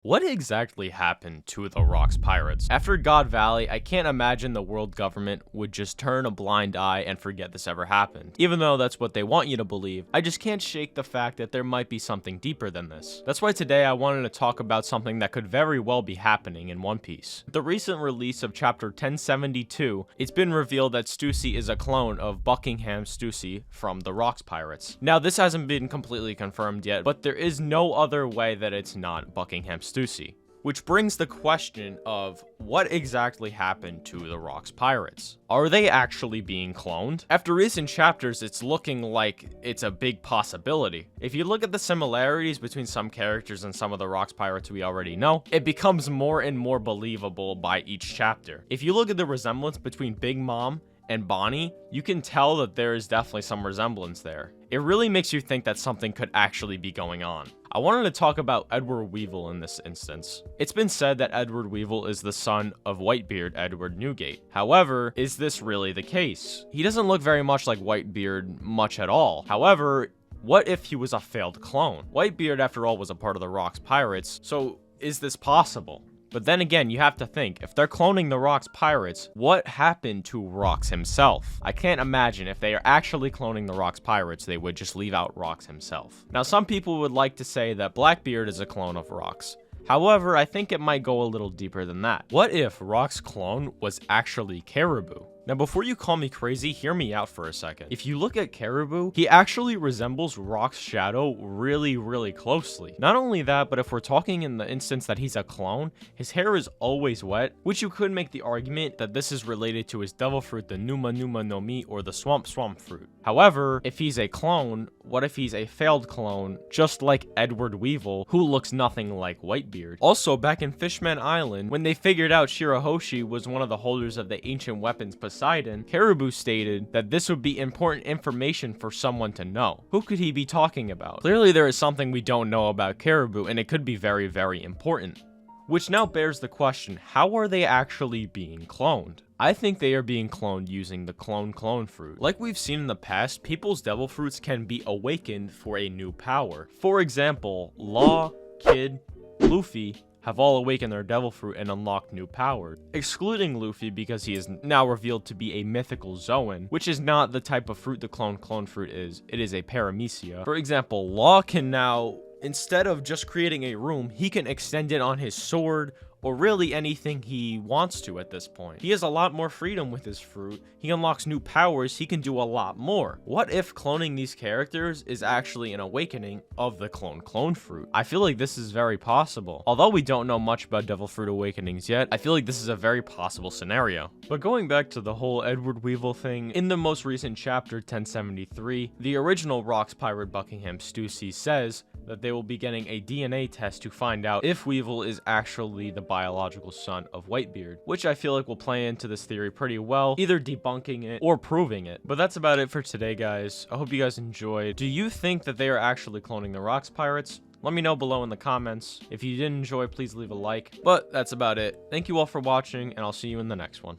What exactly happened to the Rock's pirates? After God Valley, I can't imagine the world government would just turn a blind eye and forget this ever happened. Even though that's what they want you to believe, I just can't shake the fact that there might be something deeper than this. That's why today I wanted to talk about something that could very well be happening in One Piece. With the recent release of chapter 1072, it's been revealed that Stussy is a clone of Buckingham Stussy from the Rock's pirates. Now, this hasn't been completely confirmed yet, but there is no other way that it's not Buckingham Stussy. Which brings the question of what exactly happened to the Rock's pirates? Are they actually being cloned? After recent chapters, it's looking like it's a big possibility. If you look at the similarities between some characters and some of the Rock's pirates we already know, it becomes more and more believable by each chapter. If you look at the resemblance between Big Mom and Bonnie, you can tell that there is definitely some resemblance there. It really makes you think that something could actually be going on. I wanted to talk about Edward Weevil in this instance. It's been said that Edward Weevil is the son of Whitebeard Edward Newgate. However, is this really the case? He doesn't look very much like Whitebeard much at all. However, what if he was a failed clone? Whitebeard, after all, was a part of the Rock's pirates, so is this possible? But then again, you have to think, if they're cloning the Rock's pirates, what happened to Rox himself? I can't imagine if they are actually cloning the Rock's pirates, they would just leave out Rox himself. Now, some people would like to say that Blackbeard is a clone of Rox. However, I think it might go a little deeper than that. What if Rock's clone was actually Caribou? Now, before you call me crazy, hear me out for a second. If you look at Caribou, he actually resembles Rock's shadow really closely. Not only that, but if we're talking in the instance that he's a clone, his hair is always wet, which you could make the argument that this is related to his devil fruit, the Numa no Mi, or the Swamp fruit. However, if he's a clone, what if he's a failed clone, just like Edward Weevil, who looks nothing like Whitebeard? Also, back in Fishman Island, when they figured out Shirahoshi was one of the holders of the ancient weapons Poseidon, Caribou stated that this would be important information for someone to know. Who could he be talking about? Clearly there is something we don't know about Caribou, and it could be very important. Which now bears the question, how are they actually being cloned? I think they are being cloned using the clone fruit. Like we've seen in the past, people's devil fruits can be awakened for a new power. For example, Law, Kid, Luffy have all awakened their devil fruit and unlocked new powers, excluding Luffy because he is now revealed to be a mythical Zoan, which is not the type of fruit the clone fruit is. It is a paramecia. For example, Law can now, instead of just creating a room, he can extend it on his sword, or really anything he wants to at this point. He has a lot more freedom with his fruit. He unlocks new powers. He can do a lot more. What if cloning these characters is actually an awakening of the clone fruit? I feel like this is very possible. Although we don't know much about devil fruit awakenings yet, I feel like this is a very possible scenario. But going back to the whole Edward Weevil thing, in the most recent chapter 1073, the original Rock's pirate Buckingham Stussy says that they will be getting a DNA test to find out if Weevil is actually the biological son of Whitebeard, which I feel like will play into this theory pretty well, either debunking it or proving it. But that's about it for today, guys. I hope you guys enjoyed. Do you think that they are actually cloning the Rock's pirates? Let me know below in the comments. If you did enjoy, please leave a like. But that's about it. Thank you all for watching, and I'll see you in the next one.